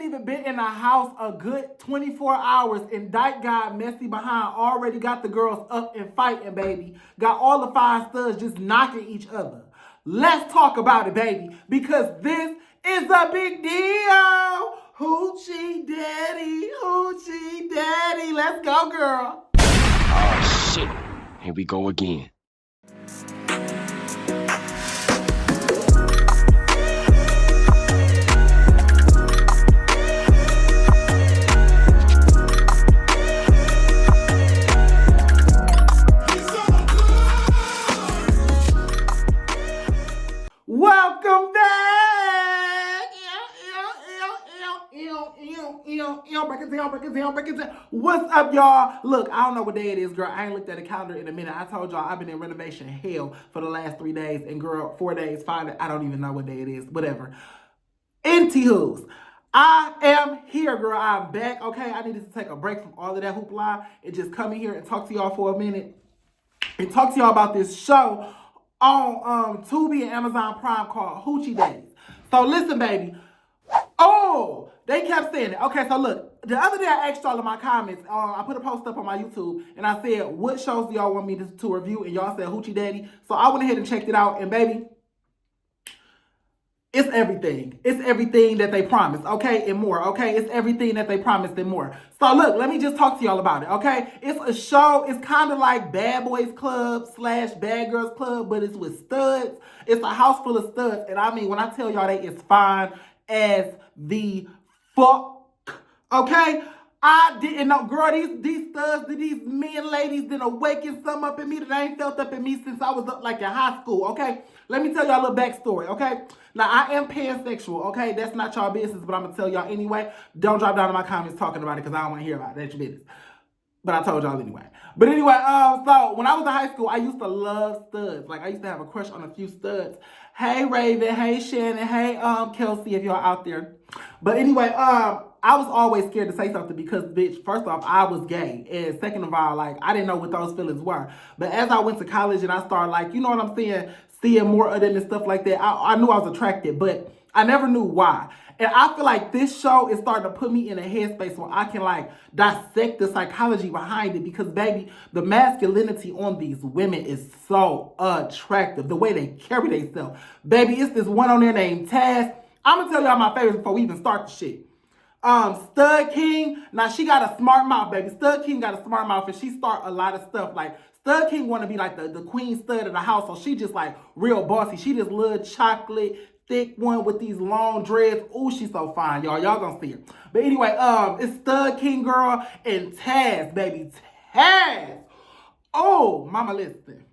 ain't even been in the house a good 24 hours and Dyke got messy behind. Already got the girls up and fighting, baby. Got all the 5 studs just knocking each other. Let's talk about it, baby, because this is a big deal. Hoochie Daddy, Hoochie Daddy. Let's go, girl. Oh, shit. Here we go again. Welcome back. Break it down. What's up, y'all? Look, I don't know what day it is, girl. I ain't looked at a calendar in a minute. I told y'all I've been in renovation hell for the last 3 days. And girl, 4 days, 5 days, I don't even know what day it is. Whatever. Anywho's, I am here, girl. I'm back, okay? I needed to take a break from all of that hoopla and just come in here and talk to y'all for a minute and talk to y'all about this show on Tubi and Amazon Prime called Hoochie Daddies. So listen, baby. Oh, they kept saying it. Okay, so look, the other day I asked y'all in my comments, I put a post up on my YouTube, and I said, what shows do y'all want me to review? And y'all said Hoochie Daddy. So I went ahead and checked it out, and baby, it's everything. It's everything that they promised, okay, and more, okay? It's everything that they promised and more. So look, let me just talk to y'all about it, okay? It's a show. It's kind of like Bad Boys Club / Bad Girls Club, but it's with studs. It's a house full of studs, and I mean, when I tell y'all they is fine as the fuck, okay? I didn't know, girl, these studs, these men, ladies, didn't awaken something up in me that I ain't felt up in me since I was up like in high school, okay? Let me tell y'all a little backstory, okay? Now, I am pansexual, okay? That's not y'all business, but I'm going to tell y'all anyway. Don't drop down in my comments talking about it because I don't want to hear about it. That's your business. But I told y'all anyway. But anyway, so when I was in high school, I used to love studs. Like, I used to have a crush on a few studs. Hey, Raven. Hey, Shannon. Hey, Kelsey, if y'all out there. But anyway, I was always scared to say something because, bitch, first off, I was gay. And second of all, like, I didn't know what those feelings were. But as I went to college and I started, like, you know what I'm saying, seeing more of them and stuff like that, I knew I was attracted, but I never knew why. And I feel like this show is starting to put me in a headspace where I can, like, dissect the psychology behind it because, baby, the masculinity on these women is so attractive. The way they carry themselves. Baby, it's this one on there named Taz. I'm going to tell y'all my favorites before we even start the shit. Stud King, now she got a smart mouth, baby. Stud King got a smart mouth and she start a lot of stuff. Like, Stud King want to be like the queen stud of the house, so she just like real bossy. She this little chocolate, thick one with these long dreads. Ooh, she's so fine, y'all. Y'all gonna see her. But anyway, it's Stud King girl and Taz, baby. Taz. Oh, mama, listen.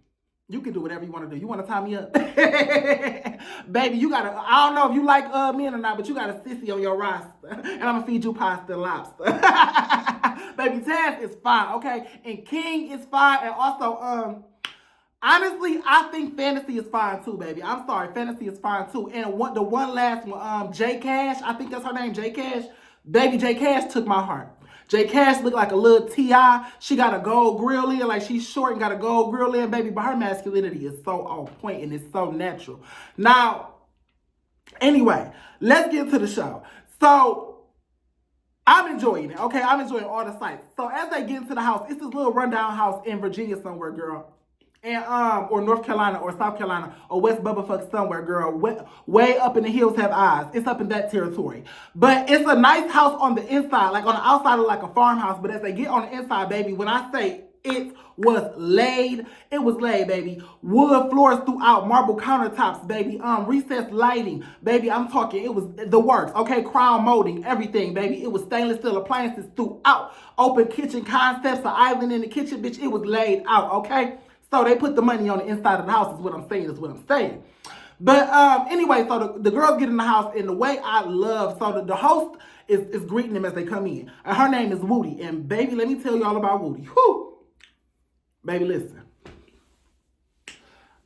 You can do whatever you want to do. You want to tie me up? Baby, you got to, I don't know if you like men or not, but you got a sissy on your roster. And I'm going to feed you pasta and lobster. Baby, Taz is fine, okay? And King is fine. And also, honestly, I think Fantasy is fine too, baby. I'm sorry. Fantasy is fine too. And the one last one, J Cash, I think that's her name, J Cash. Baby, J Cash took my heart. J Cash looked like a little T.I. She got a gold grill in, like she's short and got a gold grill in, baby. But her masculinity is so on point and it's so natural. Now, anyway, let's get to the show. So, I'm enjoying it, okay? I'm enjoying all the sights. So, as they get into the house, it's this little rundown house in Virginia somewhere, girl. And or North Carolina or South Carolina or West Bubblefuck somewhere, girl. Way up in the hills have eyes. It's up in that territory. But it's a nice house on the inside, like on the outside of like a farmhouse. But as they get on the inside, baby, when I say it was laid, baby. Wood floors throughout, marble countertops, baby. Recessed lighting, baby. I'm talking, it was the works, okay? Crown molding, everything, baby. It was stainless steel appliances throughout. Open kitchen concepts, an island in the kitchen, bitch. It was laid out, okay? So they put the money on the inside of the house is what I'm saying, But anyway, so the girls get in the house and the way I love, so the host is greeting them as they come in. And her name is Woody. And baby, let me tell you all about Woody. Whew. Baby, listen.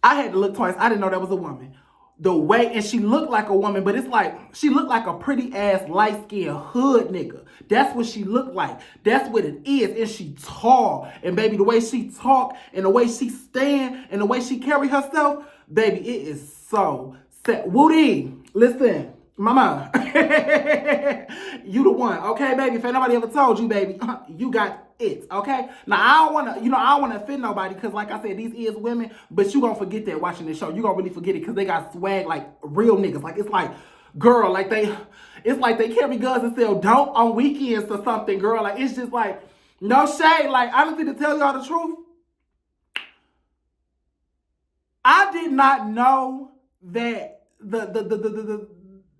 I had to look twice. I didn't know that was a woman. The way, and she looked like a woman, but it's like, she looked like a pretty ass light-skinned hood nigga. That's what she looked like. That's what it is. And she tall. And baby, the way she talk and the way she stand and the way she carry herself, baby, it is so set. Woody, listen, Mama, you the one, okay, baby? If ain't nobody ever told you, baby, you got it, okay? Now, I don't want to, I don't want to offend nobody because, like I said, these is women, but you going to forget that watching this show. You going to really forget it because they got swag like real niggas. Like, it's like, girl, like it's like they carry guns and sell dope on weekends or something, girl. Like, it's just like, no shade. Like, honestly, to tell y'all the truth, I did not know that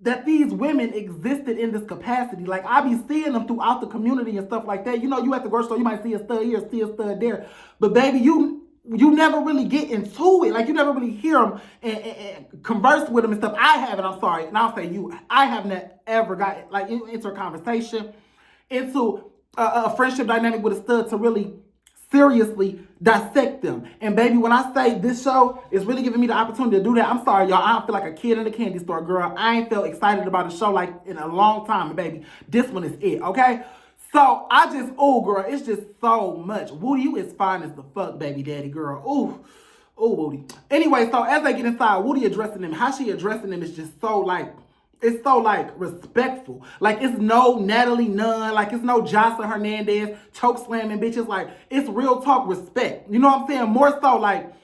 that these women existed in this capacity. Like, I be seeing them throughout the community and stuff like that. You know, you at the grocery store, you might see a stud here, see a stud there. But baby, you never really get into it. Like, you never really hear them and converse with them and stuff. I haven't, I'm sorry. And I'll say you. I haven't ever got, like, into a conversation, into a friendship dynamic with a stud to really seriously dissect them. And baby, when I say this show is really giving me the opportunity to do that, I'm sorry, y'all. I don't feel like a kid in a candy store, girl. I ain't felt excited about a show like in a long time. And baby, this one is it, okay? So I just, oh, girl, it's just so much. Woody, you is fine as the fuck, baby daddy, girl. Ooh. Oh, Woody. Anyway, so as they get inside, Woody addressing them. How she addressing them is just so like, it's so like respectful. Like, it's no Natalie Nunn. Like, it's no Jocelyn Hernandez choke slamming bitches. Like, it's real talk respect. You know what I'm saying? More so like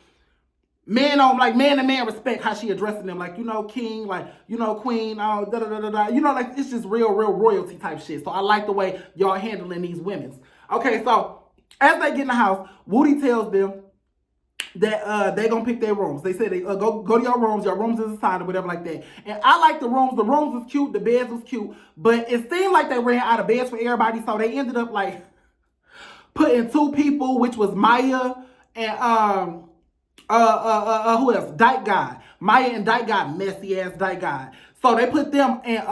man on, like man to man respect. How she addressing them. Like, you know, king. Like, you know, queen. Da da da da da. You know, like, it's just real royalty type shit. So I like the way y'all handling these women. Okay, so as they get in the house, Woody tells them that they gonna pick their rooms. They said they go to your rooms is assigned or whatever like that. And I like the rooms. The rooms was cute, the beds was cute, but it seemed like they ran out of beds for everybody, so they ended up like putting two people, which was Maya and who else? Dyke God. Maya and Dyke God, messy ass Dyke God. So they put them and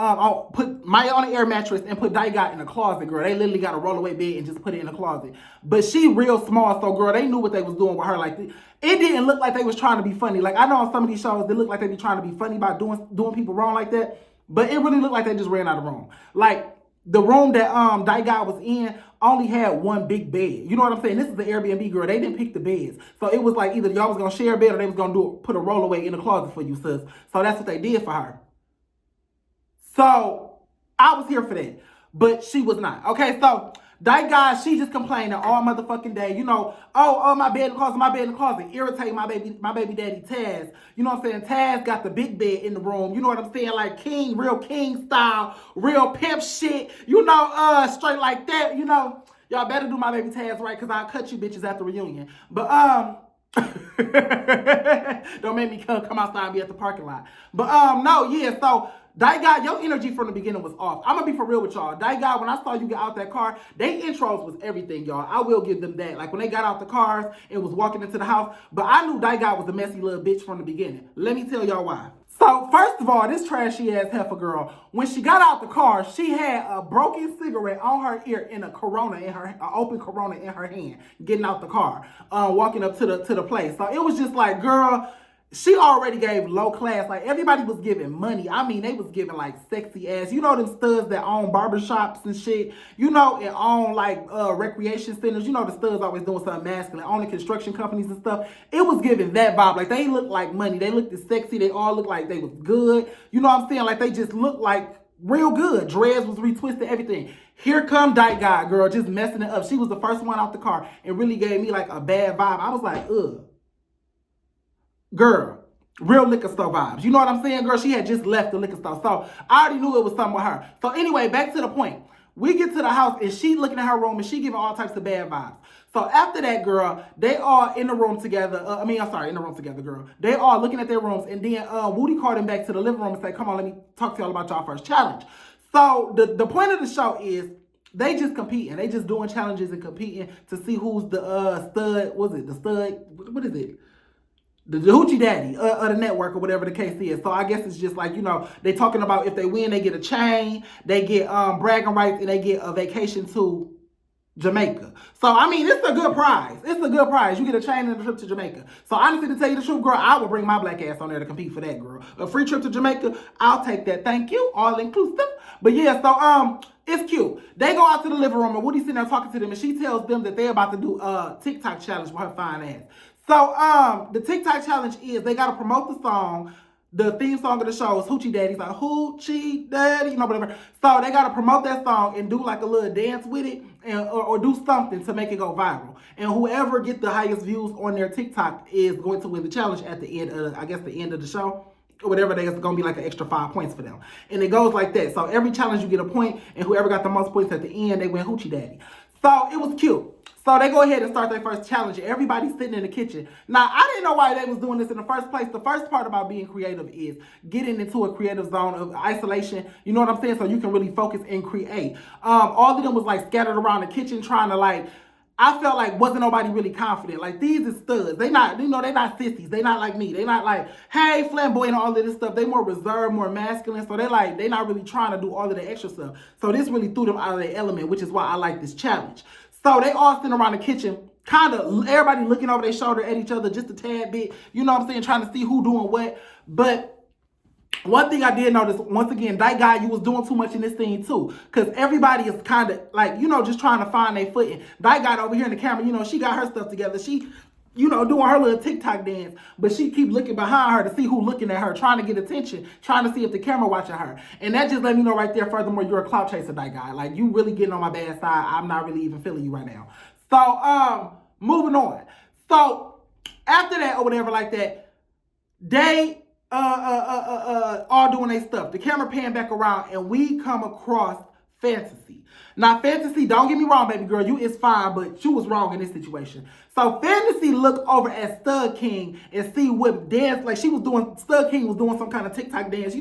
put Maya on an air mattress and put Dyke God in a closet, girl. They literally got a rollaway bed and just put it in a closet. But she real small, so girl, they knew what they was doing with her. Like, it didn't look like they was trying to be funny. Like, I know on some of these shows, they look like they be trying to be funny by doing people wrong like that. But it really looked like they just ran out of room. Like, the room that Dyke God was in only had one big bed. You know what I'm saying? This is the Airbnb, girl. They didn't pick the beds. So it was like either y'all was going to share a bed or they was going to put a rollaway in the closet for you, sis. So that's what they did for her. So I was here for that. But she was not. Okay, so Dyke God, she just complaining all motherfucking day. You know, oh, my bed in the closet, my bed in the closet. Irritate my baby daddy Taz. You know what I'm saying? Taz got the big bed in the room. You know what I'm saying? Like king, real king style, real pimp shit. You know, straight like that. You know, y'all better do my baby Taz right, because I'll cut you bitches at the reunion. But don't make me come outside and be at the parking lot. But no, yeah, so Dyke God, your energy from the beginning was off. I'm gonna be for real with y'all. Dyke God, when I saw you get out that car, they intros was everything, y'all. I will give them that. Like, when they got out the cars and was walking into the house, but I knew Dyke God was a messy little bitch from the beginning. Let me tell y'all why. So, first of all, this trashy ass heifer girl, when she got out the car, she had a broken cigarette on her ear and a Corona in her, an open Corona in her hand, getting out the car, walking up to the place. So it was just like, girl, she already gave low class. Like, everybody was giving money. I mean, they was giving like sexy ass. You know them studs that own barbershops and shit. You know, and own like recreation centers. You know the studs always doing something masculine. Owning construction companies and stuff. It was giving that vibe. Like, they looked like money. They looked sexy. They all looked like they was good. You know what I'm saying? Like, they just looked like real good. Dreads was retwisted, everything. Here come Dyke God, girl, just messing it up. She was the first one out the car and really gave me like a bad vibe. I was like, ugh. Girl, real liquor store vibes. You know what I'm saying, girl? She had just left the liquor store. So I already knew it was something with her. So anyway, back to the point. We get to the house and she looking at her room and she giving all types of bad vibes. So after that, girl, they all in the room together. In the room together, girl. They all looking at their rooms. And then Woody called him back to the living room and said, come on, let me talk to y'all about y'all first challenge. So the point of the show is they just competing. They just doing challenges and competing to see who's the stud. What is it? The Hoochie Daddy of the network or whatever the case is. So I guess it's just like, you know, they talking about if they win, they get a chain, they get bragging rights, and they get a vacation to Jamaica. So, I mean, it's a good prize. It's a good prize. You get a chain and a trip to Jamaica. So, honestly, to tell you the truth, girl, I would bring my black ass on there to compete for that, girl. A free trip to Jamaica, I'll take that. Thank you. All inclusive. But yeah, so, it's cute. They go out to the living room, and Woody's sitting there talking to them, and she tells them that they're about to do a TikTok challenge with her fine ass. So, the TikTok challenge is they got to promote the song. the theme song of the show is Hoochie Daddies, like Hoochie Daddy, whatever. So they gotta promote that song and do like a little dance with it, and or do something to make it go viral. And whoever get the highest views on their TikTok is going to win the challenge at the end of, I guess, the end of the show. Or whatever, there's gonna be like an extra 5 points for them. And it goes like that. So every challenge you get a point, and whoever got the most points at the end, they win Hoochie Daddy. So it was cute. So they go ahead and start their first challenge. Everybody's sitting in the kitchen. Now, I didn't know why they was doing this in the first place. The first part about being creative is getting into a creative zone of isolation. You know what I'm saying? So you can really focus and create. All of them was like scattered around the kitchen trying to like, I felt like wasn't nobody really confident. Like, these is studs. They not, they not sissies. They not like me. They not like, hey, flamboyant, all of this stuff. They more reserved, more masculine. So they not really trying to do all of the extra stuff. So this really threw them out of their element, which is why I like this challenge. So they all sitting around the kitchen, kind of everybody looking over their shoulder at each other just a tad bit. You know what I'm saying? Trying to see who doing what. But one thing I did notice, once again, that guy, you was doing too much in this thing too. Because everybody is kind of like, just trying to find their footing. That guy over here in the camera, she got her stuff together. She, doing her little TikTok dance. But she keep looking behind her to see who looking at her, trying to get attention, trying to see if the camera watching her. And that just let me know right there, furthermore, you're a clout chaser, that guy. Like, you really getting on my bad side. I'm not really even feeling you right now. So, moving on. So, after that or whatever like that, they all doing their stuff. The camera pan back around and we come across Fantasy. Now, Fantasy, don't get me wrong, baby girl, you is fine, but you was wrong in this situation. So Fantasy looked over at Stud King and see what dance, like Stud King was doing some kind of TikTok dance,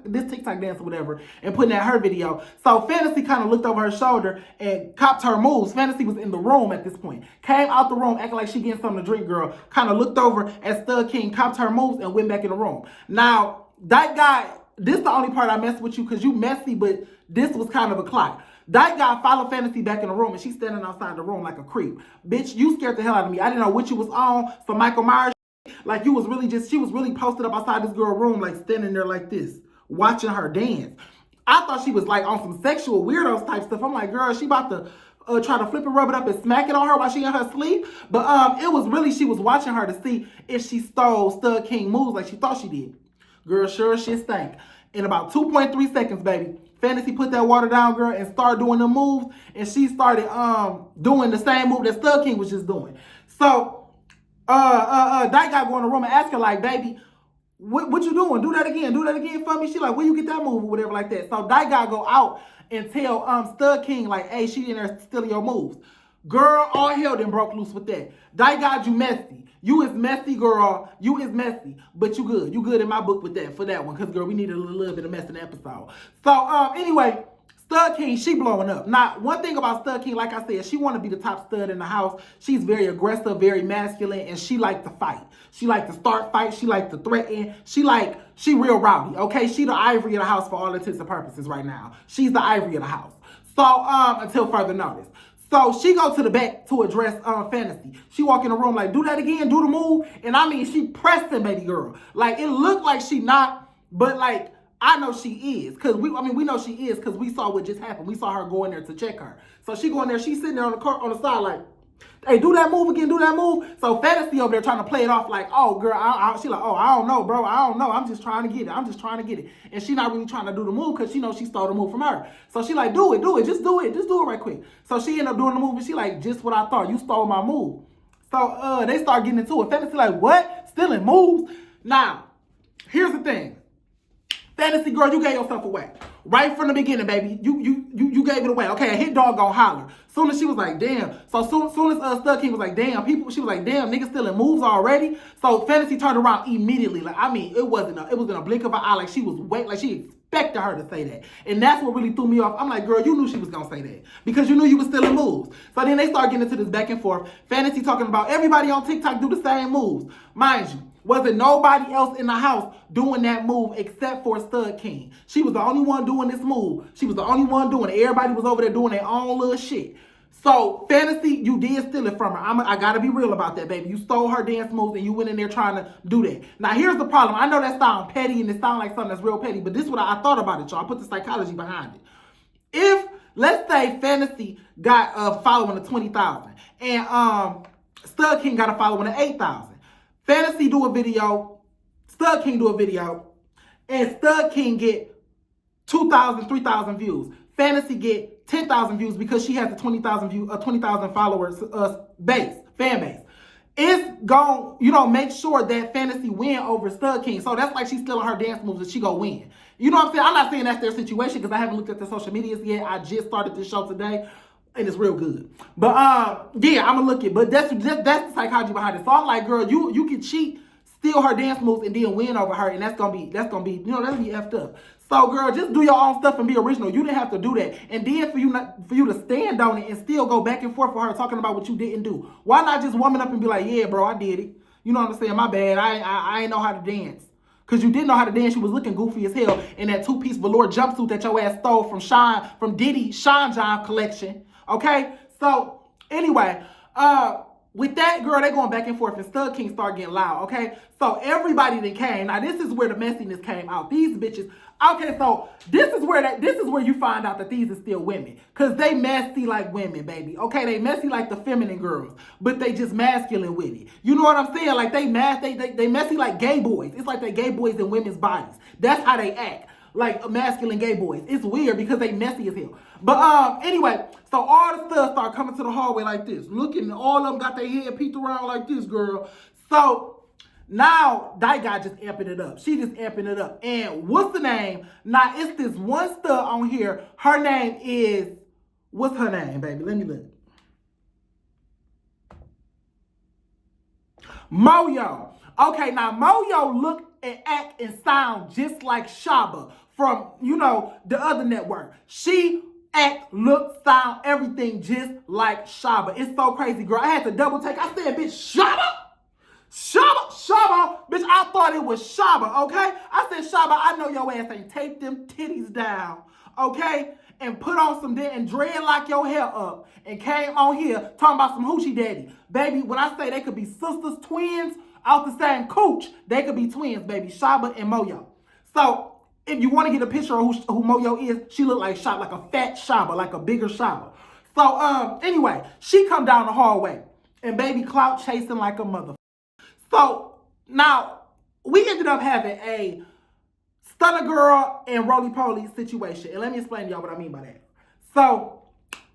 this TikTok dance or whatever, and putting out her video. So Fantasy kind of looked over her shoulder and copped her moves. Fantasy was in the room at this point. Came out the room acting like she getting something to drink, girl. Kind of looked over at Stud King, copped her moves, and went back in the room. Now, that guy, this is the only part I messed with you because you messy, but this was kind of a clock. That guy followed Fantasy back in the room and she's standing outside the room like a creep. Bitch, you scared the hell out of me. I didn't know what you was on, some Michael Myers shit. Like, she was really posted up outside this girl room, like standing there like this, watching her dance. I thought she was like on some sexual weirdos type stuff. I'm like, girl, she about to try to flip it, rub it up, and smack it on her while she in her sleep. But it was really, she was watching her to see if she stole Stud King moves like she thought she did. Girl, sure as shit stank. In about 2.3 seconds, baby, Fantasy put that water down, girl, and started doing the moves. And she started doing the same move that Stud King was just doing. So that guy go in the room and ask her, like, baby, what you doing? Do that again for me. She like, where you get that move or whatever like that. So that guy go out and tell Stud King, like, hey, she in there stealing your moves. Girl, all hell then broke loose with that. That got you messy. You is messy, girl. You is messy. But you good. You good in my book with that, for that one. Because, girl, we needed a little bit of mess in the episode. So, anyway, Stud King, she blowing up. Now, one thing about Stud King, like I said, she want to be the top stud in the house. She's very aggressive, very masculine, and she like to fight. She like to start fights. She like to threaten. She real rowdy, okay? She the ivory of the house for all intents and purposes right now. She's the ivory of the house. So, until further notice. So she go to the back to address Fantasy. She walk in the room like, do that again, do the move. And I mean, she pressing baby girl. Like, it looked like she not, but like, I know she is. Because we know she is because we saw what just happened. We saw her go in there to check her. So she go in there, she's sitting there on the side like, hey, do that move again, do that move. So Fantasy over there trying to play it off like, oh, girl, she like, oh, I don't know, bro. I don't know. I'm just trying to get it. And she not really trying to do the move because she knows she stole the move from her. So she like, do it. Just do it right quick. So she ended up doing the move and she like, just what I thought. You stole my move. So they start getting into it. Fantasy like, what? Stealing moves? Now, here's the thing. Fantasy girl, you gave yourself away. Right from the beginning, baby. You gave it away. Okay, a hit dog gonna holler. Soon as she was like, damn. So soon as Stud King was like, damn, she was like, damn, niggas stealing moves already. So Fantasy turned around immediately. Like, I mean, it was in a blink of an eye. Like, she was waiting, like she expected her to say that. And that's what really threw me off. I'm like, girl, you knew she was gonna say that. Because you knew you was stealing moves. So then they start getting into this back and forth. Fantasy talking about everybody on TikTok do the same moves. Mind you, wasn't nobody else in the house doing that move except for Stud King. She was the only one doing this move. She was the only one doing it. Everybody was over there doing their own little shit. So, Fantasy, you did steal it from her. I gotta be real about that, baby. You stole her dance moves and you went in there trying to do that. Now, here's the problem. I know that sounds petty and it sounds like something that's real petty, but this is what I thought about it, y'all. I put the psychology behind it. If, let's say, Fantasy got a following of 20,000 and Stud King got a following of 8,000. Fantasy do a video, Stud King do a video, And Stud King get 2,000, 3,000 views. Fantasy get 10,000 views because she has a 20,000 followers fan base. It's gonna, make sure that Fantasy win over Stud King. So that's like she's still on her dance moves and she go win. You know what I'm saying? I'm not saying that's their situation because I haven't looked at their social medias yet. I just started this show today. And it's real good. But yeah, I'm gonna look it. But that's the psychology behind it. So I'm like, girl, you can cheat, steal her dance moves, and then win over her, and that's gonna be that's gonna be effed up. So girl, just do your own stuff and be original. You didn't have to do that. And then for you to stand on it and still go back and forth with her talking about what you didn't do. Why not just woman up and be like, yeah, bro, I did it. You know what I'm saying? My bad. I ain't know how to dance. Because you didn't know how to dance. You was looking goofy as hell in that two-piece velour jumpsuit that your ass stole from Diddy Sean John collection. Okay? So, anyway, with that, girl, they going back and forth and Stud King start getting loud, okay? So, everybody that came, now this is where the messiness came out. These bitches, okay, so this is where you find out that these are still women. Because they messy like women, baby. Okay, they messy like the feminine girls. But they just masculine with it. You know what I'm saying? Like, they messy like gay boys. It's like they gay boys in women's bodies. That's how they act. Like masculine gay boys. It's weird because they messy as hell. But anyway, so all the stuff start coming to the hallway like this. Looking, all of them got their head peeked around like this, girl. So now that guy just amping it up. She just amping it up. And what's the name? Now it's this one stud on here. Her name is, what's her name, baby? Let me look. Moyo. Okay, now Moyo look and act and sound just like Shaba from, the other network. She act, look, sound, everything just like Shaba. It's so crazy, girl. I had to double take. I said, bitch, Shaba? Shaba, bitch, I thought it was Shaba, okay? I said, Shaba, I know your ass ain't take them titties down, okay? And put on some and dreadlock your hair up and came on here talking about some Hoochie Daddy. Baby, when I say they could be sisters, twins, out the same cooch, they could be twins, baby. Shaba and Moyo. So, if you want to get a picture of who Moyo is, she look like Shaba, like a fat Shaba, like a bigger Shaba. So, anyway, she come down the hallway, and baby clout chasing like a mother. So, now, we ended up having a Stunner Girl and Roly-Poly situation. And let me explain to y'all what I mean by that. So,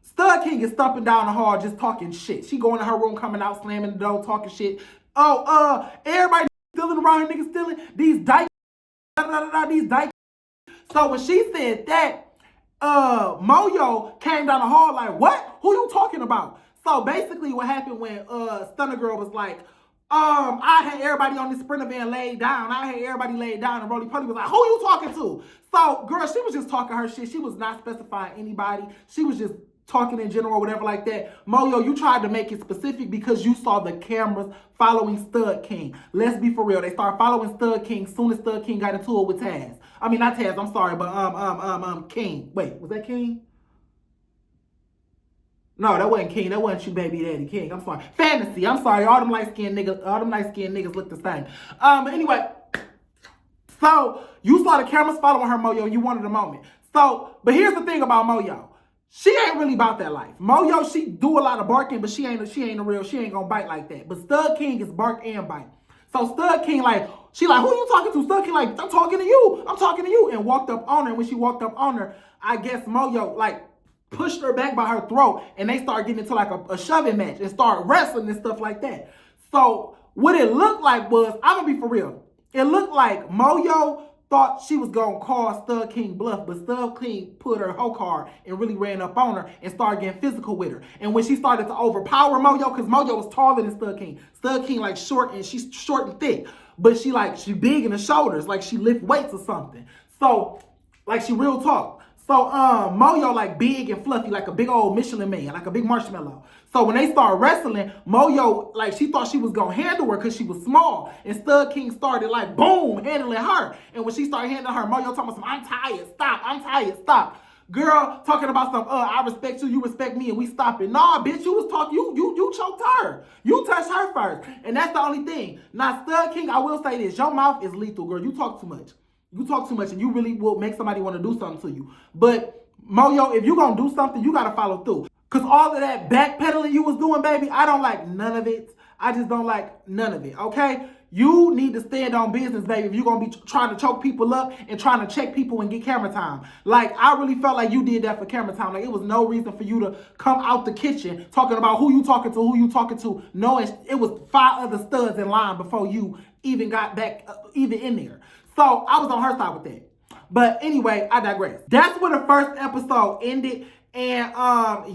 Stud King is stumping down the hall just talking shit. She going to her room, coming out, slamming the door, talking shit. Oh, everybody stealing around here, niggas stealing. These dyke, these dyke. So when she said that, Moyo came down the hall like, what? Who you talking about? So basically what happened when Stunner Girl was like, I had everybody on this Sprinter van laid down. I had everybody laid down, and Roly-Poly was like, who you talking to? So, girl, she was just talking her shit. She was not specifying anybody. She was just talking in general or whatever like that. Moyo, you tried to make it specific because you saw the cameras following Stud King. Let's be for real. They started following Stud King soon as Stud King got into it with Taz. I mean, not Taz, I'm sorry, but King. Wait, was that King? No, that wasn't King. That wasn't you, baby daddy. King. I'm sorry. Fantasy. I'm sorry. All them light-skinned niggas look the same. But anyway, so you saw the cameras following her, Moyo, and you wanted a moment. So, but here's the thing about Moyo. She ain't really about that life. Moyo, she do a lot of barking, but she ain't gonna bite like that. But Stud King is bark and bite. So Stud King, she like, who you talking to? Stud King like, I'm talking to you. And walked up on her. And when she walked up on her, I guess Moyo, pushed her back by her throat. And they started getting into, a shoving match and start wrestling and stuff like that. So what it looked like was, I'm gonna be for real. It looked like Moyo thought she was going to call Stud King bluff, but Stud King put her hoe card and really ran up on her and started getting physical with her. And when she started to overpower Moyo, because Moyo was taller than Stud King short, and she's short and thick, but she big in the shoulders, like she lift weights or something. So, she real talk. So, Moyo, big and fluffy, like a big old Michelin man, like a big marshmallow. So when they started wrestling, Moyo, she thought she was going to handle her because she was small. And Stud King started, boom, handling her. And when she started handling her, Moyo talking about some, I'm tired, stop. Girl, talking about some, I respect you respect me, and we stopping. Nah, bitch, you was talking, you choked her. You touched her first. And that's the only thing. Now, Stud King, I will say this. Your mouth is lethal, girl. You talk too much. And you really will make somebody want to do something to you. But, Moyo, if you going to do something, you got to follow through. Because all of that backpedaling you was doing, baby, I don't like none of it. I just don't like none of it, okay? You need to stand on business, baby, if you're going to be trying to choke people up and trying to check people and get camera time. Like, I really felt like you did that for camera time. Like, it was no reason for you to come out the kitchen talking about who you talking to, knowing it was 5 other studs in line before you even got back, even in there. So, I was on her side with that. But anyway, I digress. That's where the first episode ended. And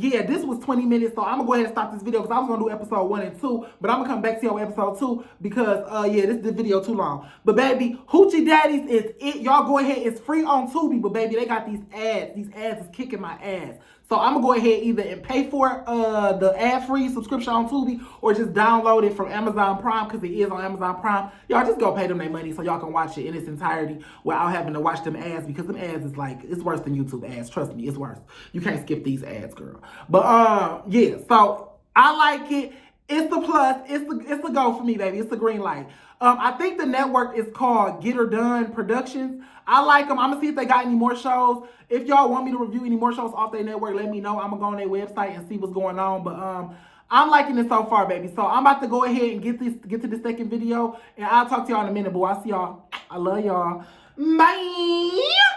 yeah, this was 20 minutes, so I'm gonna go ahead and stop this video because I was gonna do episode 1 and 2, but I'm gonna come back to you on episode 2 because yeah, this video too long. But baby, Hoochie Daddies is it. Y'all go ahead, it's free on Tubi, but baby, they got these ads. These ads is kicking my ass. So I'm gonna go ahead either and pay for the ad-free subscription on Tubi or just download it from Amazon Prime because it is on Amazon Prime. Y'all just go pay them their money so y'all can watch it in its entirety without having to watch them ads because them ads is like, it's worse than YouTube ads. Trust me, it's worse. You can't skip these ads, girl. But yeah, so I like it. It's a plus. It's a go for me, baby. It's a green light. I think the network is called Geterdone Productions. I like them. I'm going to see if they got any more shows. If y'all want me to review any more shows off their network, let me know. I'm going to go on their website and see what's going on. But I'm liking it so far, baby. So I'm about to go ahead and get to the second video. And I'll talk to y'all in a minute, boy. I see y'all. I love y'all. Bye.